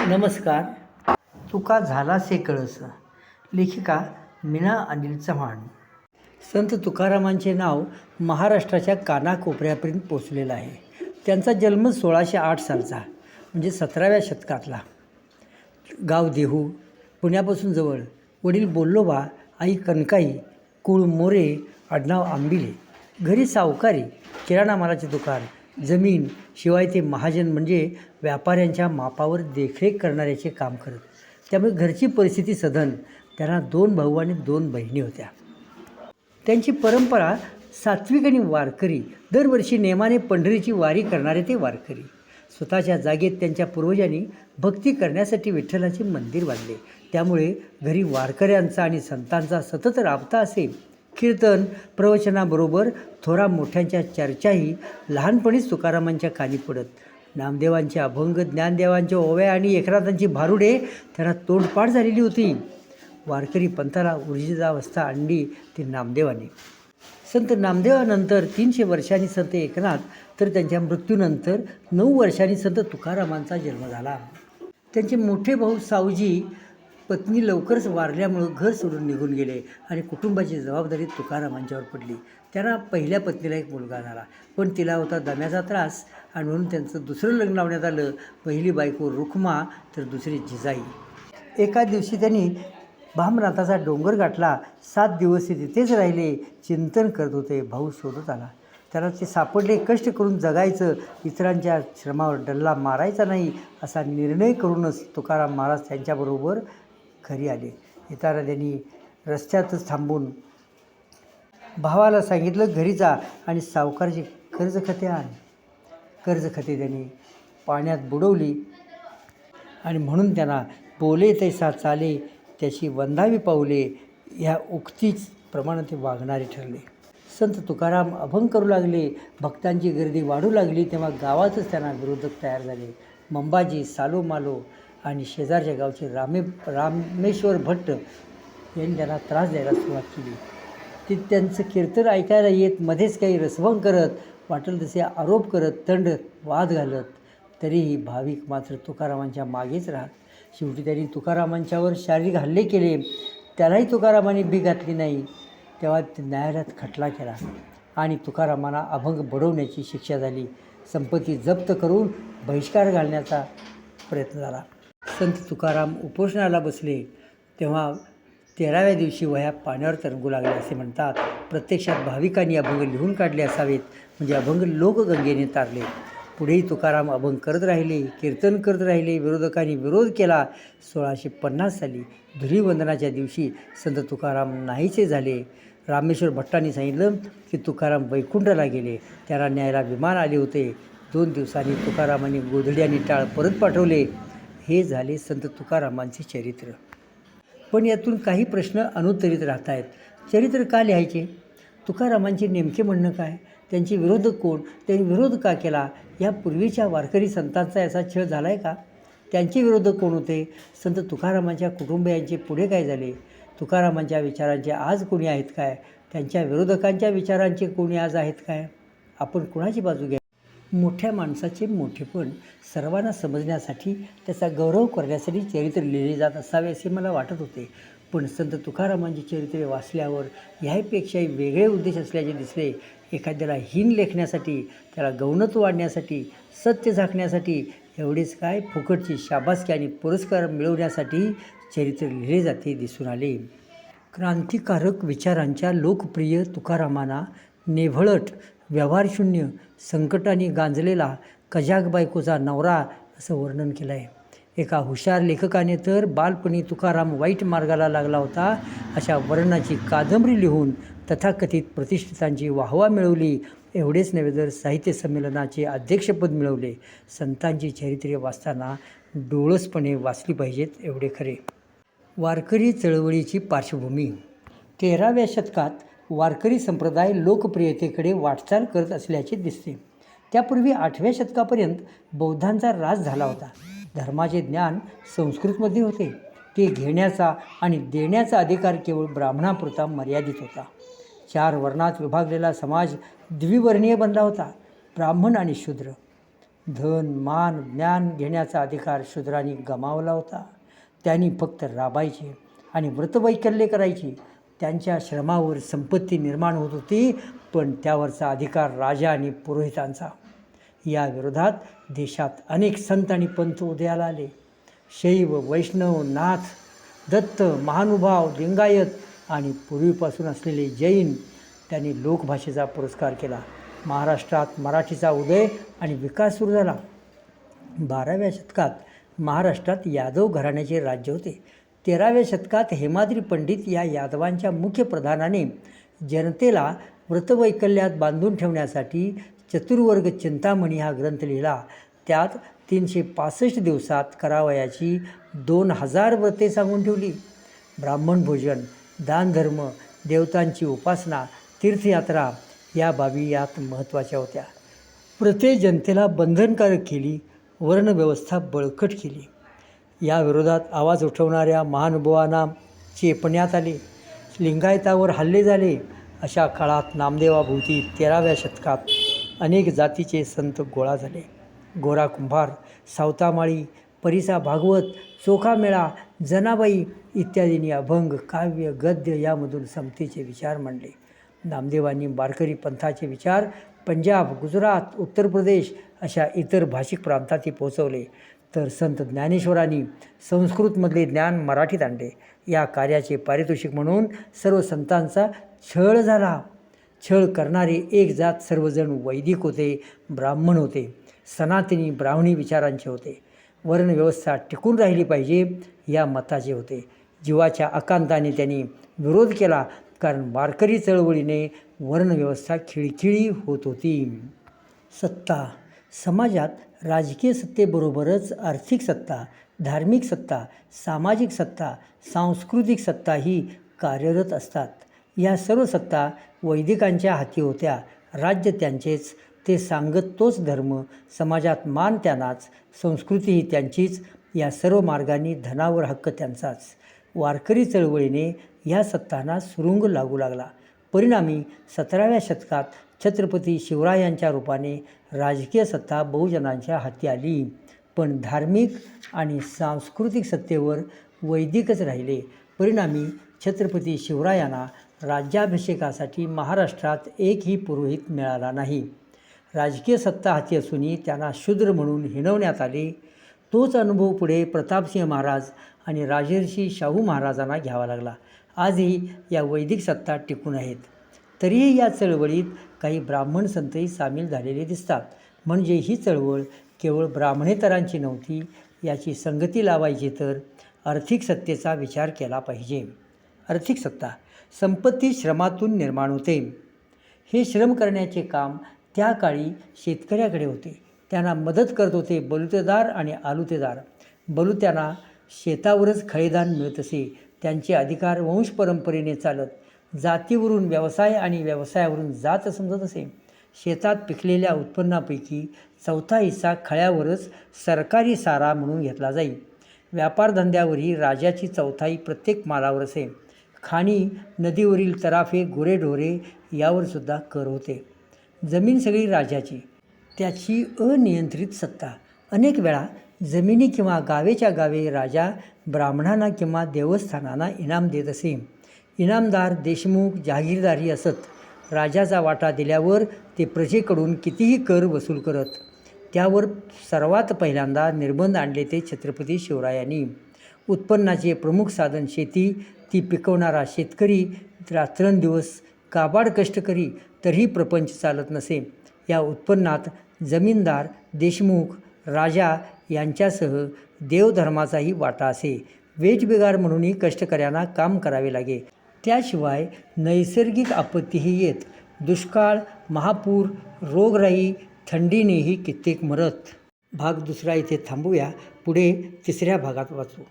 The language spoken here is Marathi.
नमस्कार. तुका झालासे कळस. लेखिका मीना अनिल चव्हाण. संत तुकारामांचे नाव महाराष्ट्राच्या कानाकोपऱ्यापर्यंत पोचलेलं आहे. त्यांचा जन्म 1608 सालचा म्हणजे 17व्या शतकातला. गाव देहू, पुण्यापासून जवळ. वडील बोल्लोबा, आई कनकाई, कुळ मोरे, आडनाव आंबिले. घरी सावकारी, किराणा मालाचे दुकान, जमीन, शिवाय ते महाजन म्हणजे व्यापाऱ्यांच्या मापावर देखरेख करणाऱ्याचे काम करत. त्यामुळे घरची परिस्थिती सधन. त्यांना 2 भाऊ आणि 2 बहिणी होत्या. त्यांची परंपरा सात्विक आणि वारकरी. दरवर्षी नेमाने पंढरीची वारी करणारे ते वारकरी. स्वतःच्या जागेत त्यांच्या पूर्वजांनी भक्ती करण्यासाठी विठ्ठलाचे मंदिर बांधले. त्यामुळे घरी वारकऱ्यांचा आणि संतांचा सतत राबता असे. कीर्तन प्रवचनाबरोबर थोरा मोठ्यांच्या चर्चाही लहानपणीच तुकारामांच्या कानी पडत. नामदेवांचे अभंग, ज्ञानदेवांच्या ओव्या आणि एकनाथांची भारुडे त्यांना तोंडपाठ झालेली होती. वारकरी पंथाला ऊर्जितावस्था आणली ती नामदेवाने. संत नामदेवानंतर 300 वर्षांनी संत एकनाथ, तर त्यांच्या मृत्यूनंतर 9 वर्षांनी संत तुकारामांचा जन्म झाला. त्यांचे मोठे भाऊ सावजी पत्नी लवकरच वारल्यामुळं घर सोडून निघून गेले आणि कुटुंबाची जबाबदारी तुकारामांच्यावर पडली. त्यांना पहिल्या पत्नीला एक मुलगा झाला, पण तिला होता दम्याचा त्रास आणि म्हणून त्यांचं दुसरं लग्न लावण्यात आलं. पहिली बायको रुक्मा, तर दुसरी जिजाई. एका दिवशी त्यांनी भामनाथाचा डोंगर गाठला. 7 दिवस ते तिथेच राहिले, चिंतन करत होते. भाऊ शोधत आला. त्याला ते सापडले. कष्ट करून जगायचं, इतरांच्या श्रमावर डल्ला मारायचा नाही असा निर्णय करूनच तुकाराम महाराज त्यांच्याबरोबर घरी आले. येताना त्यांनी रस्त्यातच थांबून भावाला सांगितलं, घरी जा आणि सावकारची कर्जखते आण. कर्जखते त्यांनी पाण्यात बुडवली आणि म्हणून त्यांना बोले तैसा चाले त्याची वंदावी पाऊले ह्या उक्तीच प्रमाणे ते वागणारे ठरले. संत तुकाराम अभंग करू लागले. भक्तांची गर्दी वाढू लागली. तेव्हा गावातच त्यांना विरोधक तयार झाले. मंबाजी, सालोमालो आणि शेजारच्या गावचे रामेश्वर भट्ट यांनी त्यांना त्रास द्यायला सुरुवात केली. ते त्यांचं कीर्तन ऐकायला येत, मध्येच काही रसभंग करत, वाटेल तसे आरोप करत, तंड वाद घालत. तरीही भाविक मात्र तुकारामांच्या मागेच राहत. शेवटी त्यांनी तुकारामांच्यावर शारीरिक हल्ले केले. त्यालाही तुकारामांनी बी घातली नाही. तेव्हा न्यायालयात खटला केला आणि तुकारामांना अभंग बुडवण्याची शिक्षा झाली. संपत्ती जप्त करून बहिष्कार घालण्याचा प्रयत्न झाला. संत तुकाराम उपोषणाला बसले तेव्हा 13व्या दिवशी वह्या पाण्यावर तरंगू लागल्या असे म्हणतात. प्रत्यक्षात भाविकांनी अभंग लिहून काढले असावेत, म्हणजे अभंग लोकगंगेने तारले. पुढेही तुकाराम अभंग करत राहिले, कीर्तन करत राहिले. विरोधकांनी विरोध केला. 1650 साली धुलीवंदनाच्या दिवशी संत तुकाराम नाहीसे झाले. रामेश्वर भट्टांनी सांगितलं की तुकाराम वैकुंठाला गेले. त्याला न्यायला विमान आले होते. 2 दिवसांनी तुकारामांनी गोधडी आणि टाळ परत पाठवले. हे झाले संत तुकारामांचे चरित्र. पण यातून काही प्रश्न अनुत्तरित राहत आहेत. चरित्र का लिहायचे? तुकारामांचे नेमके म्हणणं काय? त्यांचे विरोधक कोण? त्यांनी विरोध का केला? या पूर्वीच्या वारकरी संतांचा याचा छळ झाला आहे का? त्यांचे विरोधक कोण होते? संत तुकारामांच्या कुटुंबियांचे पुढे काय झाले? तुकारामांच्या विचारांचे आज कोणी आहेत काय? त्यांच्या विरोधकांच्या विचारांचे कोणी आज आहेत काय? आपण कुणाची बाजू घ्या? मोठ्या माणसाचे मोठेपण सर्वांना समजण्यासाठी, त्याचा गौरव करण्यासाठी चरित्र लिहिले जात असावे असे मला वाटत होते. पण संत तुकारामांची चरित्रे वाचल्यावर ह्यापेक्षाही वेगळे उद्देश असल्याचे दिसले. एखाद्याला हीन लेखण्यासाठी, त्याला गौणत्व वाढण्यासाठी, सत्य झाकण्यासाठी, एवढेच काय फुकटची शाबासकी आणि पुरस्कार मिळवण्यासाठी चरित्र लिहिले जाते दिसून आले. क्रांतिकारक विचारांच्या लोकप्रिय तुकारामांना नेभळट, व्यवहारशून्य, संकटाने गांजलेला, कजाग बायकोचा नवरा असं वर्णन केलं आहे. एका हुशार लेखकाने तर बालपणी तुकाराम वाईट मार्गाला लागला होता अशा वर्णनाची कादंबरी लिहून तथाकथित प्रतिष्ठितांची वाहवा मिळवली. एवढेच नव्हे तर साहित्य संमेलनाचे अध्यक्षपद मिळवले. संतांची चरित्रे वाचताना डोळसपणे वाचली पाहिजेत एवढे खरे. वारकरी चळवळीची पार्श्वभूमी. 13व्या शतकात वारकरी संप्रदाय लोकप्रियतेकडे वाटचाल करत असल्याचे दिसते. त्यापूर्वी 8व्या शतकापर्यंत बौद्धांचा राज झाला होता. धर्माचे ज्ञान संस्कृतमध्ये होते. ते घेण्याचा आणि देण्याचा अधिकार केवळ ब्राह्मणापुरता मर्यादित होता. 4 वर्णात विभागलेला समाज द्विवर्णीय बनला होता. ब्राह्मण आणि शूद्र. धन मान ज्ञान घेण्याचा अधिकार शूद्रांनी गमावला होता. त्यांनी फक्त राबायचे आणि व्रतवैकल्ये करायची. त्यांच्या श्रमावर संपत्ती निर्माण होत होती, पण त्यावरचा अधिकार राजा आणि पुरोहितांचा. या विरोधात देशात अनेक संत आणि पंथ उदयाला आले. शैव, वैष्णव, नाथ, दत्त, महानुभाव, लिंगायत आणि पूर्वीपासून असलेले जैन त्यांनी लोकभाषेचा पुरस्कार केला. महाराष्ट्रात मराठीचा उदय आणि विकास सुरू झाला. 12व्या शतकात महाराष्ट्रात यादव घराण्याचे राज्य होते. 13व्या शतकात हेमाद्री पंडित या यादवांच्या मुख्य प्रधानाने जनतेला व्रतवैकल्यात बांधून ठेवण्यासाठी चतुर्वर्ग चिंतामणी हा ग्रंथ लिहिला. त्यात 365 दिवसात करावयाची 2000 व्रते सांगून ठेवली. ब्राह्मण भोजन, दानधर्म, देवतांची उपासना, तीर्थयात्रा या बाबी यात महत्त्वाच्या होत्या. व्रते जनतेला बंधनकारक केली, वर्णव्यवस्था बळकट केली. या विरोधात आवाज उठवणाऱ्या महानुभावांना चेपण्यात आले. लिंगायतावर हल्ले झाले. अशा काळात नामदेवाभोवती 13व्या शतकात अनेक जातीचे संत गोळा झाले. गोरा कुंभार, सावतामाळी, परिसा भागवत, चोखामेळा, जनाबाई इत्यादींनी अभंग, काव्य, गद्य यामधून समतेचे विचार मांडले. नामदेवांनी वारकरी पंथाचे विचार पंजाब, गुजरात, उत्तर प्रदेश अशा इतर भाषिक प्रांतातही पोहोचवले. तर संत ज्ञानेश्वरांनी संस्कृतमधले ज्ञान मराठीत आणले. या कार्याचे पारितोषिक म्हणून सर्व संतांचा छळ झाला. छळ करणारे एक जात सर्वजण वैदिक होते, ब्राह्मण होते, सनातनी ब्राह्मणी विचारांचे होते. वर्णव्यवस्था टिकून राहिली पाहिजे या मताचे होते. जीवाच्या आकांताने त्यांनी विरोध केला, कारण वारकरी चळवळीने वर्णव्यवस्था खिळखिळी होत होती. सत्ता. समाजात राजकीय सत्तेबरोबरच आर्थिक सत्ता, धार्मिक सत्ता, सामाजिक सत्ता, सांस्कृतिक सत्ताही कार्यरत असतात. या सर्व सत्ता वैदिकांच्या हाती होत्या. राज्य त्यांचेच, ते सांगत तोच धर्म, समाजात मान त्यांनाच, संस्कृतीही त्यांचीच. या सर्व मार्गांनी धनावर हक्क त्यांचाच. वारकरी चळवळीने या सत्तांना सुरुंग लागू लागला. परिणामी 17व्या शतकात छत्रपती शिवरायांच्या रूपाने राजकीय सत्ता बहुजनांच्या हाती आली. पण धार्मिक आणि सांस्कृतिक सत्तेवर वैदिकच राहिले. परिणामी छत्रपती शिवरायांना राज्याभिषेकासाठी महाराष्ट्रात एकही पुरोहित मिळाला नाही. राजकीय सत्ता हाती असूनही त्यांना शूद्र म्हणून हिणवण्यात आले. तोच अनुभव पुढे प्रतापसिंह महाराज आणि राजर्षी शाहू महाराजांना घ्यावा लागला. आजही या वैदिक सत्ता टिकून आहेत. तरीही या चळवळीत काही ब्राह्मण संतही सामील झालेले दिसतात. म्हणजे ही चळवळ केवळ ब्राह्मणेतरांची नव्हती. याची संगती लावायची तर आर्थिक सत्तेचा विचार केला पाहिजे. आर्थिक सत्ता. संपत्ती श्रमातून निर्माण होते. हे श्रम करण्याचे काम त्या काळी शेतकऱ्याकडे होते. त्यांना मदत करत होते बलुतेदार आणि आलुतेदार. बलुत्यांना शेतावरच खळेदान मिळत असे. त्यांचे अधिकार वंश परंपरेने चालत. जातीवरून व्यवसाय आणि व्यवसायावरून जात समजत असे. शेतात पिकलेल्या उत्पन्नापैकी 4था हिस्सा खळ्यावरच सरकारी सारा म्हणून घेतला जाई. व्यापारधंद्यावरही राजाची 4थाई प्रत्येक मालावर असे. खाणी, नदीवरील तराफे, गुरेढोरे यावरसुद्धा कर होते. जमीन सगळी राजाची. त्याची अनियंत्रित सत्ता. अनेक वेळा जमिनी किंवा गावेच्या गावे राजा ब्राह्मणांना किंवा देवस्थानांना इनाम देत असे. इनामदार, देशमुख, जहागीरदारी असत. राजाचा वाटा दिल्यावर ते प्रजेकडून कितीही कर वसूल करत. त्यावर सर्वात पहिल्यांदा निर्बंध आणले ते छत्रपती शिवरायांनी. उत्पन्नाचे प्रमुख साधन शेती. ती पिकवणारा शेतकरी रात्रंदिवस काबाड कष्ट करी, तरीही प्रपंच चालत नसे. या उत्पन्नात जमीनदार, देशमुख, राजा यांच्यासह देवधर्माचाही वाटा असे. वेठबिगार म्हणूनही कष्टकऱ्यांना काम करावे लागे. त्याशिवाय नैसर्गिक आपत्तीही येत. दुष्काळ, महापूर, रोगराई, थंडीनेही कित्येक मरत. भाग 2 इथे थांबूया. पुढे 3ऱ्या भागात वाचू.